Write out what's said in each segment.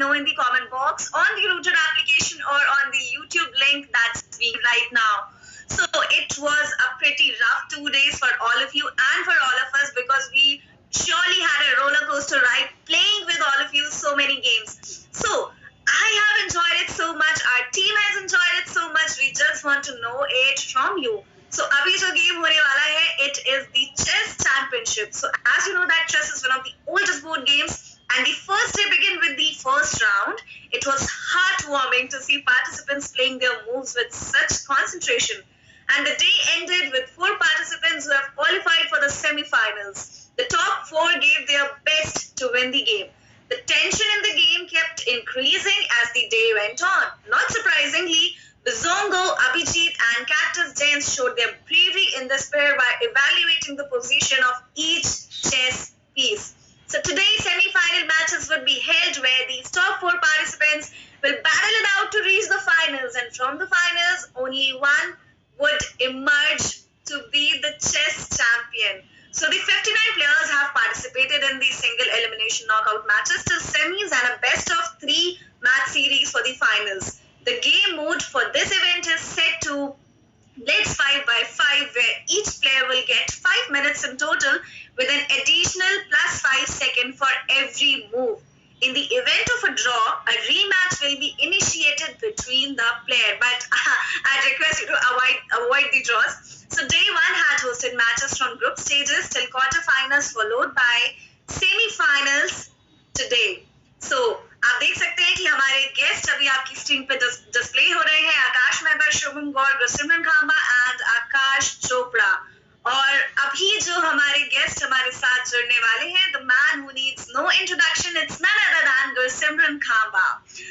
know in the comment box on the Rooted application or on the YouTube link that's being right now. So it was a pretty rough 2 days for all of you and for all of us, because we surely had a roller coaster ride playing with all of you so many games. So I have enjoyed it so much. Our team has enjoyed it so much. We just want to know it from you. So अभी जो game होने वाला है, it is the chess championship. So as you know that chess is one of the oldest board games, and the first day began with the first round. It was heartwarming to see participants playing their moves with such concentration. And the day ended with 4 participants who have qualified for the semi-finals. The top 4 gave their best to win the game. The tension in the game kept increasing as the day went on. Not surprisingly, Bizongo, Abhijit and Cactus James showed their bravery in this pair by evaluating the position of each chess piece. So today's semi-final matches would be held where these top 4 participants will battle it out to reach the finals, and from the finals, only one would emerge to be the chess champion. So the 59 players have participated in the single elimination knockout matches till semis and a best of 3 match series for the finals. The game mode for this event is set to Blitz 5x5, where each player will get 5 minutes in total with an additional plus 5 seconds for every move. In the event of a draw, a rematch will be initiated between the player, but I request you to avoid the draws. So day 1 had hosted matches from group stages till quarterfinals, followed by semi-finals today. So आप देख सकते हैं कि हमारे guest अभी आपकी screen पे display हो रहे हैं। आकाश मेहता, शुभम गौर, गुरसिमरन खांबा एंड आकाश चोपड़ा। और अभी जो हमारे गेस्ट हमारे साथ जुड़ने वाले हैं, the man who needs no introduction, it's none other than Gursimran Khamba.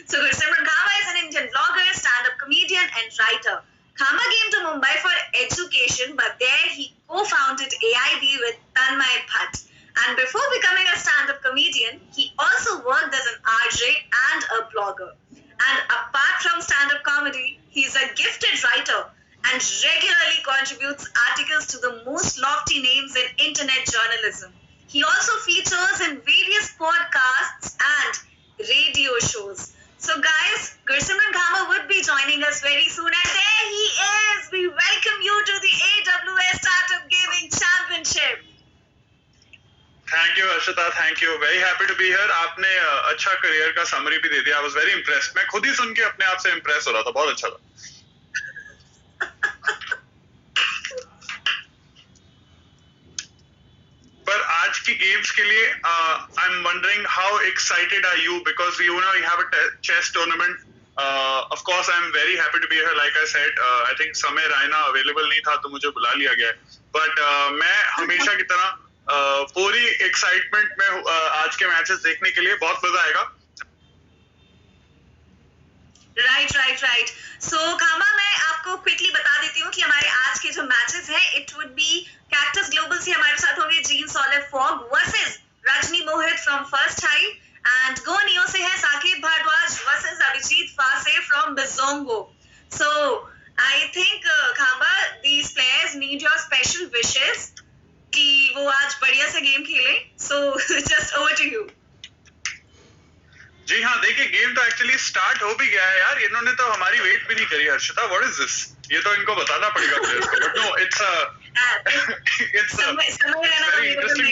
So Gursimran Khamba is an Indian blogger, stand-up comedian and writer. Khamba came to Mumbai for education, but there he co-founded AIB with Tanmay Bhatt. And before becoming a stand-up comedian, he also worked as an RJ and a blogger. And apart from stand-up comedy, he's a gifted writer and regularly contributes articles to the most lofty names in internet journalism. He also features in various podcasts and radio shows. So guys, Gursimran Khamba would be joining us very soon, and there he is! We welcome you to the AWS Startup Gaming Championship. Thank you, Arshita. Thank you. Very happy to be here. आपने अच्छा career का summary भी दे दिया. I was very impressed. मैं खुद ही सुन के अपने आप से impress हो रहा था. बहुत अच्छा था. पर आज की गेम्स के लिए I'm wondering how excited are you, because you have a chess tournament. Of course, I'm very happy to be here. Like I said, I think Samay Raina available नहीं था तो मुझे बुला लिया गया. But मैं हमेशा की तरह पूरी एक्साइटमेंट में आज के मैचेस देखने के लिए. बहुत मजा आएगा. राइट. सो खामा, मैं आपको क्विकली बता देती हूँ कि हमारे आज के जो मैचेस हैं, it would be cactus global से हमारे साथ होंगे jean solid fog versus Rajni Mohit from first high, and go neo से है साकेत भारद्वाज वर्सेस अभिजीत फासे फ्रॉम बिजोंगो. सो आई थिंक खामा, these players need your special wishes कि वो आज बढ़िया से गेम खेले. So just over to you. जी हाँ, देखिए गेम तो एक्चुअली स्टार्ट हो भी गया है यार. इन्होंने तो हमारी वेट भी नहीं करी. Harshita, what is this? ये तो इनको बताना पड़ेगा प्लेयर्स को. But no, it's very interesting.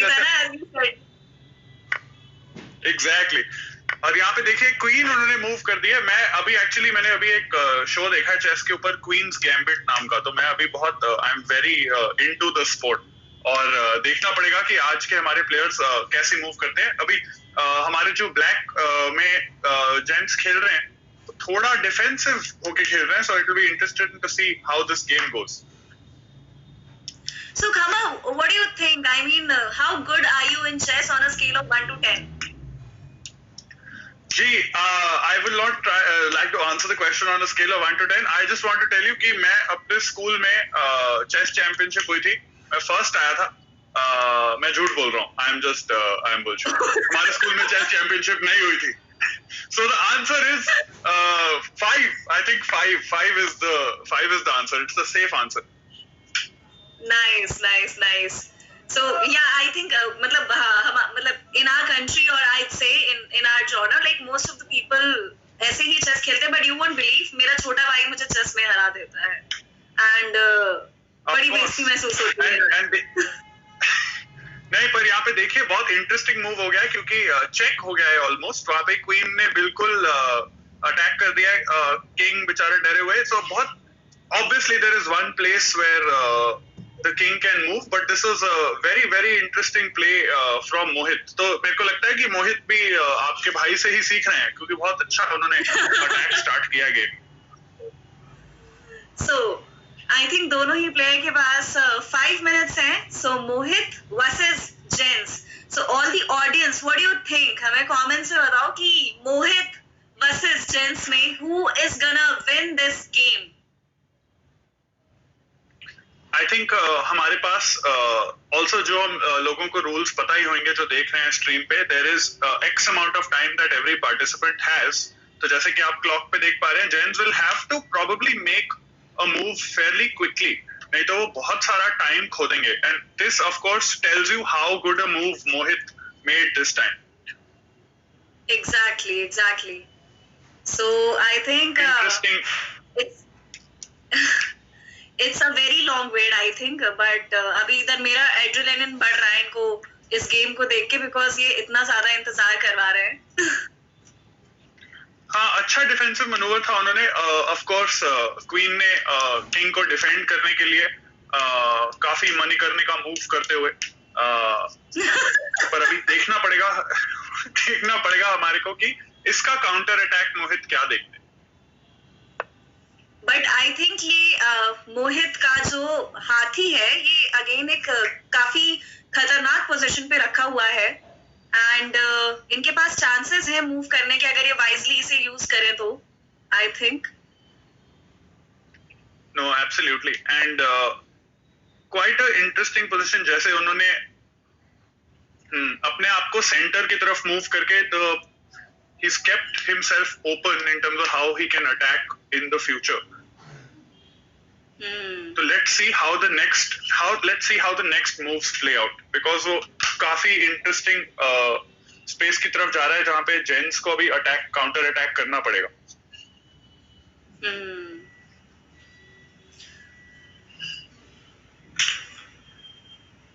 Exactly. और यहाँ पे देखिए क्वीन उन्होंने मूव कर दिया. मैंने अभी एक शो देखा है चेस के ऊपर, क्वींस गैम्बिट नाम का. तो मैं अभी बहुत I am very into the sport, और देखना पड़ेगा कि आज के हमारे प्लेयर्स कैसे मूव करते हैं. अभी हमारे जो ब्लैक में जेंट्स खेल रहे हैं थोड़ा डिफेंसिव होके खेल रहे हैं. So it will be interesting to see how this game goes. So Khama, what do you think? I mean, how good are you in chess on a scale of 1 to 10? जी, I will not like to answer the question on a scale of 1 to 10. I just want to tell you कि मैं अपने school में chess championship हुई थी. मैं first आया था. मैं झूठ बोल रहा हूँ. I am bullshit. हमारे स्कूल में चेस चैंपियनशिप नहीं हुई थी. So the answer is 5. I think 5. 5 is the answer. It's the safe answer. Nice. So yeah, I think मतलब in our country or I'd say in our genre, like most of the people ऐसे ही chess खेलते हैं, but you won't believe मेरा छोटा भाई मुझे chess में हरा देता है, and बड़ी बेइज्जती महसूस होती है। नहीं, पर यहाँ पे देखिए बहुत इंटरेस्टिंग मूव हो गया है क्योंकि चेक हो गया है ऑलमोस्ट। वहाँ पे क्वीन ने बिल्कुल अटैक कर दिया है, किंग बेचारे डरे हुए। सो बहुत obviously there is one place where the king can move, but this is a very very interesting play from Mohit. तो मेरे को लगता है कि मोहित भी आपके भाई से ही सीख रहे हैं क्योंकि बहुत अच्छा उन्होंने अटैक स्टार्ट किया गेम। So I think दोनों ही प्लेयर के पास 5 minutes हैं। So Mohit versus Jens. So all the audience, what do you think? हमें कमेंट से बताओ कि मोहित versus Jens में who is gonna win this game? I think हमारे पास ऑल्सो जो लोगों को रूल्स पता ही होंगे जो देख रहे हैं स्ट्रीम पे, there is X amount of time that every participant has. तो जैसे कि आप क्लॉक पे देख पा रहे हैं, Jens will have to probably make a move fairly quickly, नहीं तो वो बहुत सारा टाइम खो देंगे। And this of course tells you how good a move Mohit made this time. Exactly. So I think interesting. It's a very long wait, I think, but अभी इधर मेरा एड्रेनालिन बढ़ रहा है इनको इस गेम को देख के, बिकॉज ये इतना ज्यादा इंतजार करवा रहे हैं। हाँ, अच्छा डिफेंसिव मनूवर था उन्होंने। ऑफ कोर्स क्वीन ने किंग को डिफेंड करने के लिए काफी मनी करने का मूव करते हुए, पर अभी देखना पड़ेगा हमारे को कि इसका काउंटर अटैक मोहित क्या देखते। बट आई थिंक ये मोहित का जो हाथी है ये अगेन एक काफी खतरनाक पोजीशन पे रखा हुआ है, एंड इनके पास चांसेस है मूव करने के अगर ये वाइजली इसे यूज करें तो। I think no absolutely, and quite a interesting position. जैसे उन्होंने अपने आप को सेंटर की तरफ मूव करके he's kept himself open in terms of how he can attack in the future. So let's see how the next moves play out, because वो काफी इंटरेस्टिंग स्पेस की तरफ जा रहा है जहाँ पे जेन्स को भी काउंटर अटैक करना पड़ेगा।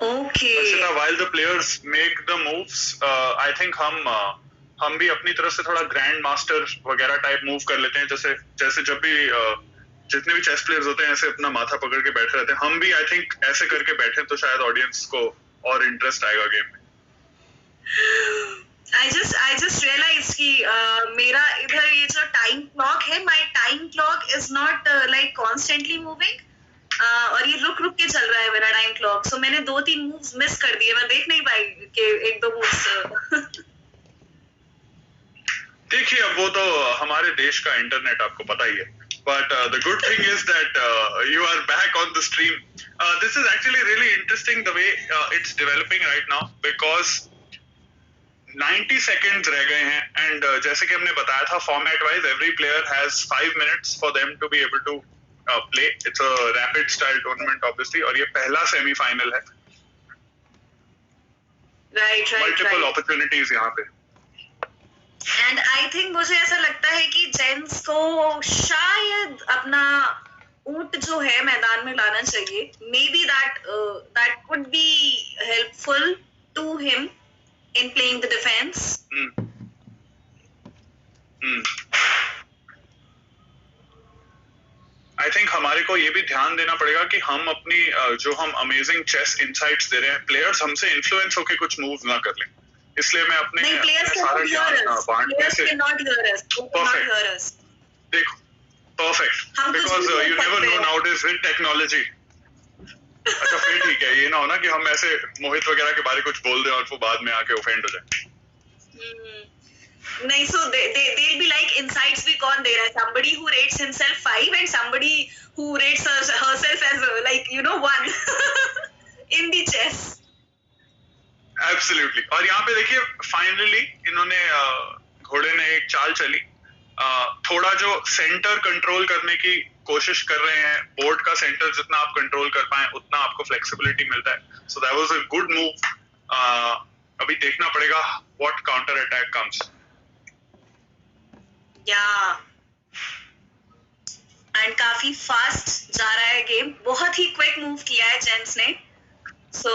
Okay. While the players make the moves, I think हम भी अपनी तरफ से थोड़ा ग्रैंड मास्टर वगैरह टाइप मूव कर लेते हैं। जैसे जब भी जितने भी चेस प्लेयर्स होते हैं ऐसे अपना माथा पकड़ के बैठे रहते हैं, हम भी आई थिंक ऐसे करके बैठे तो शायद ऑडियंस को और इंटरेस्ट आएगा गेम में। I just realized कि मेरा इधर ये जो टाइम क्लॉक है, my time clock is not like constantly moving, और ये रुक के चल रहा है मेरा टाइम क्लॉक। सो मैंने 2-3 मूव्स मिस कर दिए, मैं देख नहीं पाई कि 1-2 मूव्स। देखिए अब वो तो हमारे देश का इंटरनेट आपको पता ही है, but the good thing is that you are back on the stream. This is actually really interesting the way it's developing right now, because 90 seconds रह गए हैं, and जैसे कि हमने बताया था format wise every player has 5 minutes for them to be able to play. It's a rapid style tournament obviously, और ये पहला सेमीफाइनल है। Right. Multiple opportunities यहाँ पे। एंड आई थिंक मुझे ऐसा लगता है कि जेन्स को शायद अपना ऊंट जो है मैदान में लाना चाहिए। Maybe that would be helpful to him in playing the defence. I think हमारे को ये भी ध्यान देना पड़ेगा कि हम अपनी जो हम अमेजिंग चेस इनसाइट्स दे रहे हैं, प्लेयर्स हमसे इन्फ्लुएंस होके कुछ मूव ना कर लें। इसलिए मैं अपने सारा ज्ञान बांटने से देखो perfect, because you never know nowadays with technology. अच्छा फिर ठीक है, ये ना हो ना कि हम ऐसे मोहित वगैरह के बारे कुछ बोल दें और वो बाद में आके ऑफेंड हो जाए। नहीं, so they'll be like insights भी कौन दे रहा है? Somebody who rates himself 5 and somebody who rates herself as like 1 in the chess. Absolutely. और यहाँ पे देखिए फाइनली इन्होंने घोड़े ने एक चाल चली थोड़ा जो सेंटर कंट्रोल करने की कोशिश कर रहे हैं, बोर्ड का सेंटर जितना आप कंट्रोल कर पाए उतना आपको फ्लेक्सिबिलिटी मिलता है. So that was a good move. अभी देखना पड़ेगा व्हाट काउंटर अटैक कम्स. या एंड काफी फास्ट जा रहा है गेम, बहुत ही क्विक मूव किया है जेंट्स ने. सो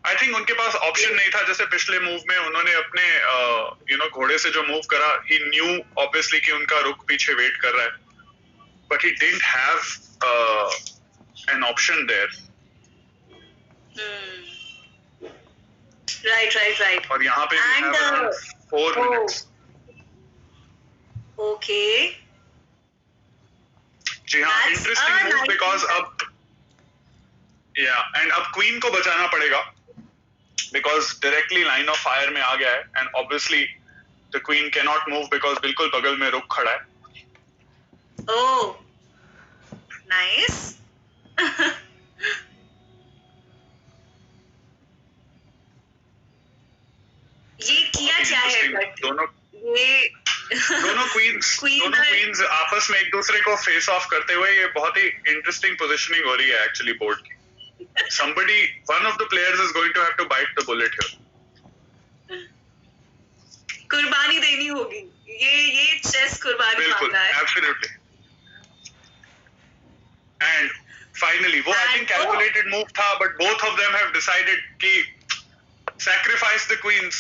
आई थिंक उनके पास ऑप्शन नहीं था. जैसे पिछले मूव में उन्होंने अपने घोड़े से जो मूव करा, ही न्यू ऑब्वियसली कि उनका रुक पीछे वेट कर रहा है, but he didn't have an option there. Right. और यहाँ पे भी have around 4 minutes. ओके. जी हाँ, इंटरेस्टिंग मूव बिकॉज अब एंड अब क्वीन को बचाना पड़ेगा because directly line of fire में आ गया है and obviously the queen can not move because बिल्कुल बगल में रुक खड़ा है. Oh nice. ये किया क्या है, बट दोनों Queen क्वींस आपस में एक दूसरे को फेस ऑफ करते हुए, ये बहुत ही इंटरेस्टिंग पोजीशनिंग हो रही है एक्चुअली बोर्ड की. Somebody, one of the players is going to have to bite the bullet here. कुर्बानी देनी होगी. ये चेस कुर्बानी मांग रहा है. Absolutely. And finally, वो I think calculated move था, but both of them have decided कि sacrifice the queens.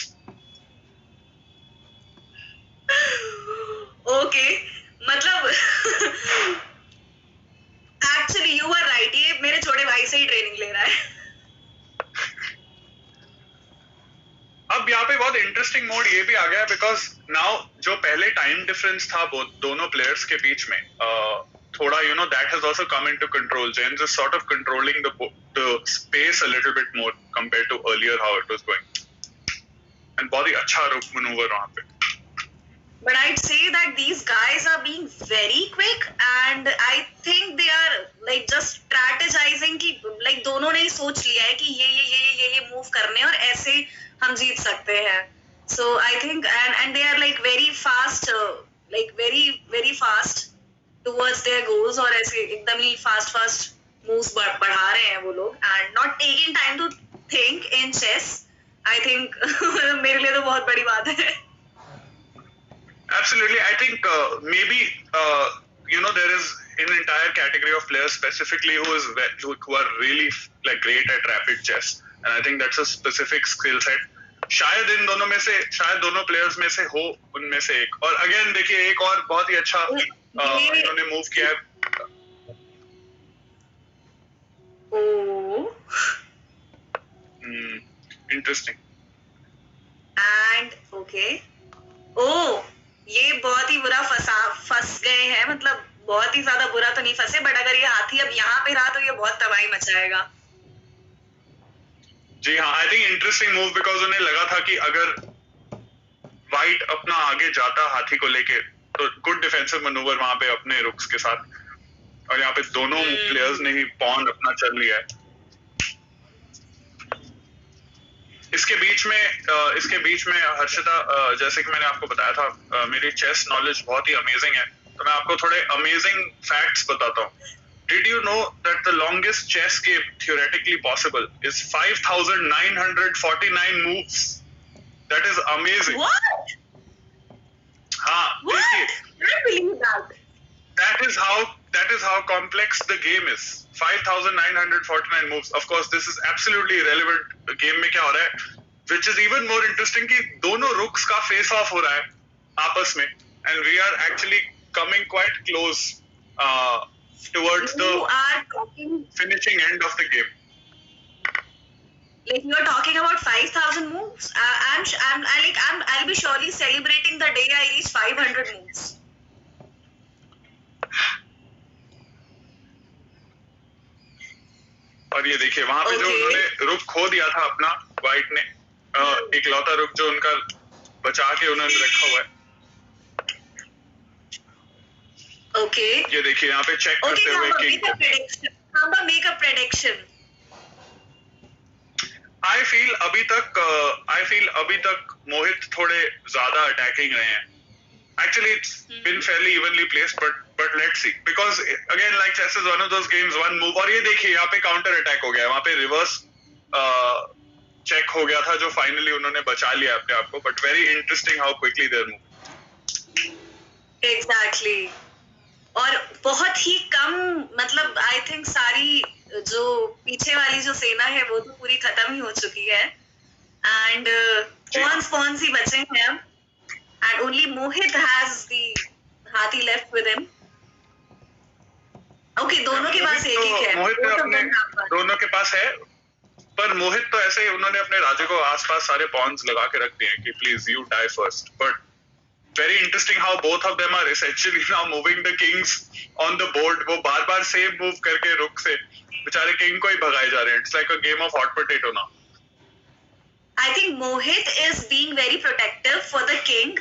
Okay, मतलब एक्चुअली यू आर राइट, ये मेरे छोटे भाई से ही ट्रेनिंग ले रहा है. अब यहाँ पे बहुत इंटरेस्टिंग मोड ये भी आ गया बिकॉज नाउ जो पहले टाइम डिफरेंस था दोनों प्लेयर्स के बीच में, थोड़ा that has also come into control. James is sort of controlling the space a little bit more compared to earlier how it was going. And बहुत ही अच्छा रुक maneuver वहाँ पे. But I'd say that these guys are being very quick and I think they are like just strategizing कि like दोनों ने ही सोच लिया है कि ये move करने और ऐसे हम जीत सकते हैं. So I think and they are like very fast, like very fast towards their goals और ऐसे एकदम ही fast moves बढ़ा रहे हैं वो लोग and not taking time to think in chess. I think मेरे लिए तो बहुत बड़ी बात है. Absolutely. I think maybe there is an entire category of players specifically who are really like great at rapid chess, and I think that's a specific skill set. शायद इन दोनों में से, शायद दोनों प्लेयर्स में से हो उनमें से एक. और अगेन देखिए एक और बहुत ही अच्छा इन्होंने मूव किया है. इंटरेस्टिंग. And okay. ये बहुत ही बुरा फंस गए हैं. मतलब बहुत ही ज्यादा बुरा तो नहीं फंसे, बट अगर ये हाथी अब यहाँ पे रहा तो ये बहुत तबाही मचाएगा. जी हाँ, I think interesting move because उन्हें लगा था कि अगर व्हाइट अपना आगे जाता हाथी को लेके तो गुड डिफेंसिव मैनूवर वहां पे अपने रुक्स के साथ, और यहाँ पे दोनों प्लेयर्स ने ही पॉन अपना चल लिया है. इसके बीच में हर्षिता, जैसे कि मैंने आपको बताया था मेरी चेस नॉलेज बहुत ही अमेजिंग है, तो मैं आपको थोड़े अमेजिंग फैक्ट्स बताता हूँ. Did you know that the longest chess game theoretically possible is 5,949 moves? That is amazing. What? हाँ, देखिए. I believe that. That is how complex the game is. 5,949 moves. Of course, this is absolutely irrelevant. Game में क्या हो रहा है? Which is even more interesting कि दोनों रुक्स का face off हो रहा है आपस में, and we are actually coming quite close towards the finishing end of the game. Like you are talking about 5,000 moves. I'll be surely celebrating the day I reach 500 moves. और ये देखिए वहां पे जो उन्होंने रुक खो दिया था अपना, व्हाइट ने इकलौता रुक जो उनका बचा के उन्होंने रखा हुआ है. ओके. ये देखिए यहाँ पे चेक करते हुए कि make a prediction. I feel अभी तक मोहित थोड़े ज्यादा अटैकिंग रहे हैं. Actually, it's been fairly evenly placed, but let's see. Because again, like chess is one of those games, one move. और ये देखिए यहाँ पे counter attack हो गया, वहाँ पे reverse check हो गया था जो finally उन्होंने बचा लिया अपने आप को. But very interesting how quickly they're moving. Exactly. और बहुत ही कम मतलब I think सारी जो पीछे वाली जो सेना है वो तो पूरी खत्म ही हो चुकी है. And pawns ही बचे हैं अब. And only Mohit has the हाथी left with him. Okay, दोनों के पास एक ही है. मोहित अपने दोनों के पास है, पर मोहित तो ऐसे ही उन्होंने अपने राजे को आसपास सारे पॉन्स लगा के रख दिए हैं कि please you die first. But very interesting how both of them are essentially now moving the kings on the board. वो बार-बार सेम मूव करके रुक से बेचारे किंग को ही भगाए जा रहे हैं. It's like a game of hot potato now. I think Mohit is being very protective for the king,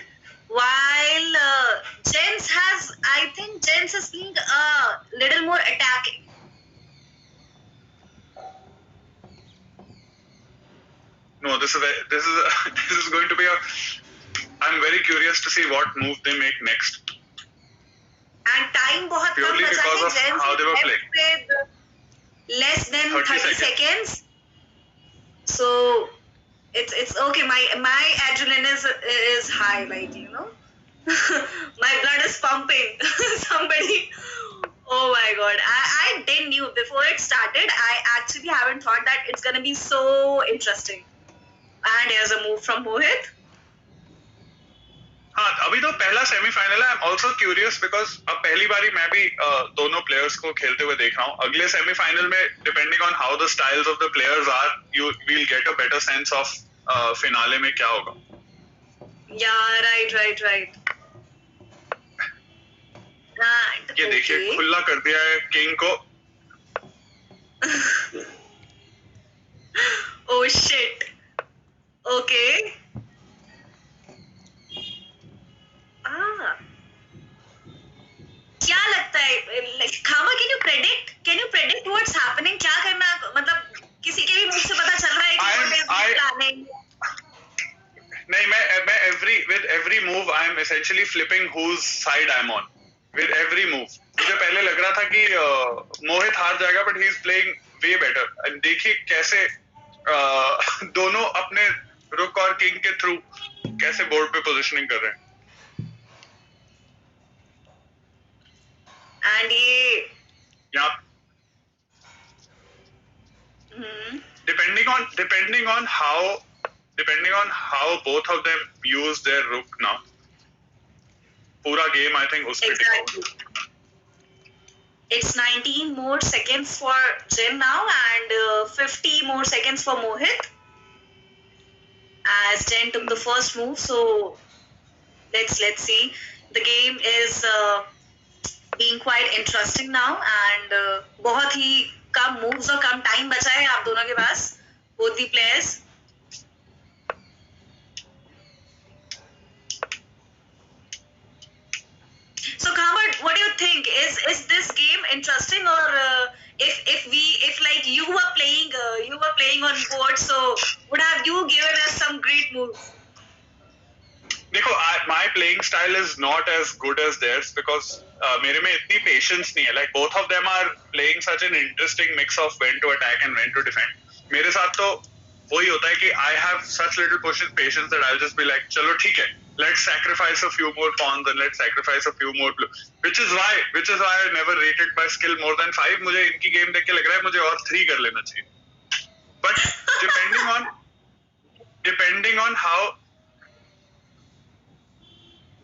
while I think Jens is being a little more attacking. No, this is going to be a. I'm very curious to see what move they make next. And time बहुत कम Purely बचा because है. of how they were playing. With less than 30 seconds. So it's okay. My adrenaline is high, like you know. My blood is pumping. Somebody. Oh my god! I didn't knew before it started. I actually haven't thought that it's gonna be so interesting. And here's a move from Mohit. हाँ, अभी तो पहला semifinal है. I am also curious because अब पहली बारी मैं भी दोनों प्लेयर्स को खेलते हुए देख रहा हूँ. अगले सेमीफाइनल में depending on how the styles of the players are you will get a better sense of finale में क्या होगा. राइट. ये देखिए खुला कर दिया है किंग को. Oh shit. Okay. क्या लगता है खामा, can you predict what's happening? क्या करना, मतलब किसी के भी मुंह से पता चल रहा है कि what is planning? नहीं, मैं with every move I am essentially flipping whose side I'm on. With every move मुझे पहले लग रहा था कि मोहित हार जाएगा, but he is playing way better. And देखिए कैसे दोनों अपने रुक और किंग के थ्रू कैसे बोर्ड पे पोजीशनिंग कर रहे हैं. And ये depending on how both of them use their rook now, पूरा game I think उस पे exactly. It's 19 more seconds for Jen now and 50 more seconds for Mohit as Jen took the first move. So let's see. The game is being quite interesting now and बहुत ही कम moves और कम time बचा है आप दोनों के पास, both the players. So Khamar, what do you think? Is this game interesting, or if like you were playing on board, so would have you given us some great moves? देखो, my playing style is not as good as theirs because मेरे में इतनी patience नहीं है. Like both of them are playing such an interesting mix of when to attack and when to defend. मेरे साथ तो वही होता है कि I have such little patience that I'll just be like, चलो ठीक है, let's sacrifice a few more pawns and let's sacrifice a few more blue. Which is why I never rated my skill more than 5. मुझे इनकी game देख के लग रहा है मुझे और 3 कर लेना चाहिए. But depending on how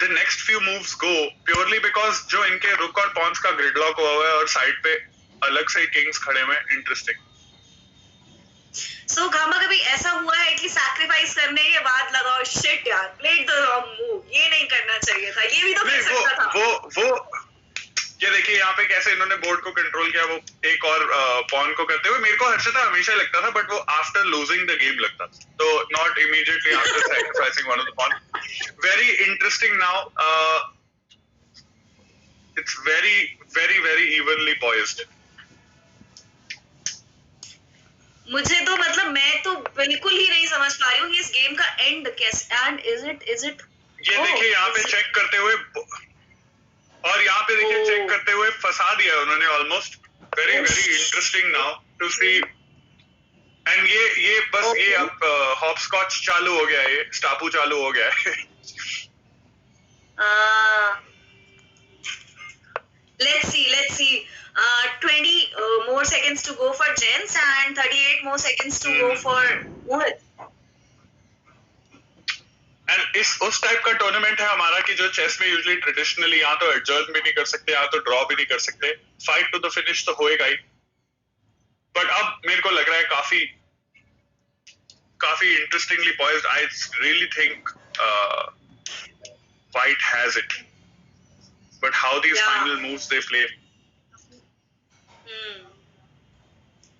the next few moves go, purely because जो इनके रुक और पॉन्स का ग्रिडलॉक हुआ है और साइड पे अलग से किंग्स खड़े हुए हैं. इंटरेस्टिंग. So गामा, कभी ऐसा हुआ है कि सैक्रिफाइस करने के बाद लगाओ शिट यार, प्लेड द रॉन्ग मूव, ये नहीं करना चाहिए था, ये भी तो कर सकता था. वो ये देखिए यहाँ पे कैसे इन्होंने बोर्ड को कंट्रोल किया. वो एक और पॉन को करते हुए मेरे को हर्षिता हमेशा लगता था, बट वो आफ्टर लूजिंग द गेम लगता था, तो not immediately after sacrificing one of the pawn. Very interesting now. It's very evenly poised. मुझे तो मतलब मैं तो बिल्कुल ही नहीं समझ पा रही हूँ इस गेम का एंड कैसे, एंड इज इट ये देखिए यहाँ पे चेक करते हुए, और यहाँ पे देखिए चेक करते हुए फंसा दिया उन्होंने almost. Very very interesting now to see. And ये बस ये अब हॉपस्कॉच चालू हो गया है, ये स्टापू चालू हो गया है। let's see 20 more seconds to go for gents and 38 more seconds to go for Mohit. And उस टाइप का टूर्नामेंट है हमारा कि जो चेस में यूजुअली ट्रेडिशनली या तो एडजर्न भी नहीं कर सकते या तो ड्रॉ भी नहीं कर सकते, फाइट टू द फिनिश तो होएगा ही। बट अब मेरे को लग रहा है काफी interestingly poised. I really think white has it, but how these final moves they play.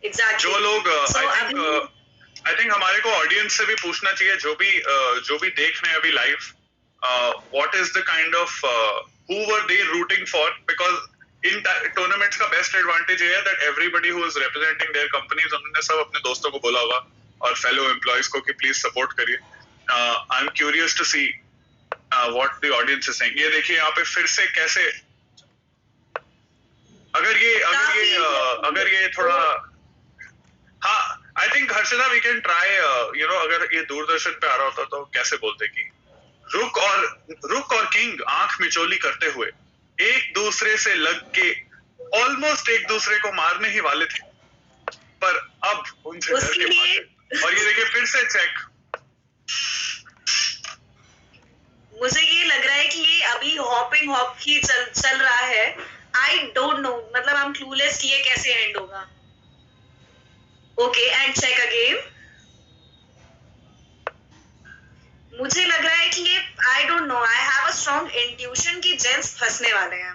Exactly. जो लोग I think हमारे को ऑडियंस से भी पूछना चाहिए, जो भी देख रहे हैं अभी live, what is the kind of who were they rooting for, because in tournaments का बेस्ट एडवांटेज ये है that everybody who is representing their companies उन्होंने सब अपने दोस्तों को बोला होगा और फेलो एम्प्लॉइज को कि प्लीज सपोर्ट करिए। I am curious to see what the audience is saying. ये देखिए यहाँ पे फिर से कैसे अगर ये थोड़ा, हाँ I think Harshita we can try अगर ये दूरदर्शन पे आ रहा होता तो कैसे बोलते कि रुक और किंग आंख मिचोली करते हुए एक दूसरे से लग के ऑलमोस्ट एक दूसरे को मारने ही वाले थे, पर अब उनसे डर के भागे। और ये देखिए फिर से चेक। मुझे ये लग रहा है कि ये अभी हॉपिंग हॉप ही चल रहा है। आई डोंट नो, मतलब आई एम क्लूलेस कि ये कैसे एंड होगा। Okay and check again. मुझे लग रहा है कि ये I don't know, I have a strong intuition कि जेंट्स फंसने वाले हैं।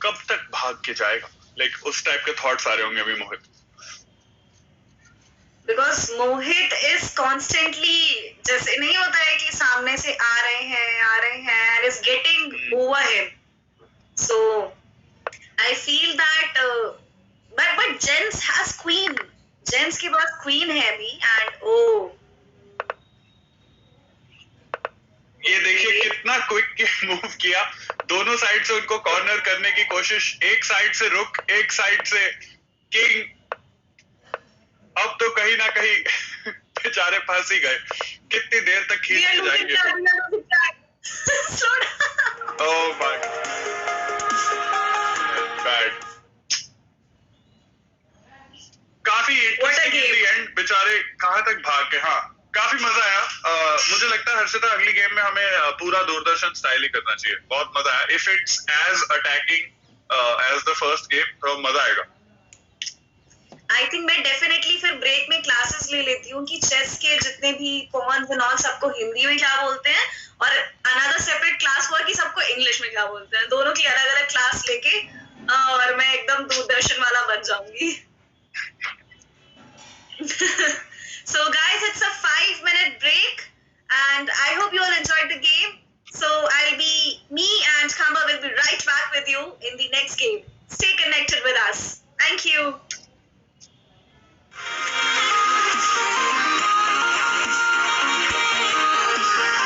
कब तक भाग के जाएगा, लाइक उस टाइप के थॉट्स आ रहे होंगे अभी मोहित। Because Mohit is constantly, जैसे नहीं होता है कि सामने से आ रहे हैं and is getting over him. So I feel that but Jens has queen. Jens के पास queen है अभी and ये देखिए कितना क्विक मूव किया, दोनों साइड से उनको कॉर्नर करने की कोशिश, एक साइड से रुक, एक साइड से किंग। अब तो कहीं ना कहीं बेचारे फंस ही गए, कितनी देर तक खींच के जाएंगे। Oh my bad. काफी इंटरेस्टिंग एंड, बेचारे कहाँ तक भाग गए। हाँ काफी मजा आया। मुझे लगता है हर्षिता अगली गेम में हमें पूरा दूरदर्शन स्टाइल ही करना चाहिए, बहुत मजा आया। If it's as attacking as the first game तो मजा आएगा। आई थिंक मैं डेफिनेटली फिर ब्रेक में क्लासेस ले लेती हूँ कि चेस के जितने भी पॉन्स एंड ऑल सबको हिंदी में क्या बोलते हैं, और अनदर सेपरेट क्लास हुआ कि सबको इंग्लिश में क्या बोलते हैं। दोनों की अलग अलग क्लास लेके और मैं एकदम दूरदर्शन वाला बन जाऊंगी। So guys, it's a 5-minute break and I hope you all enjoyed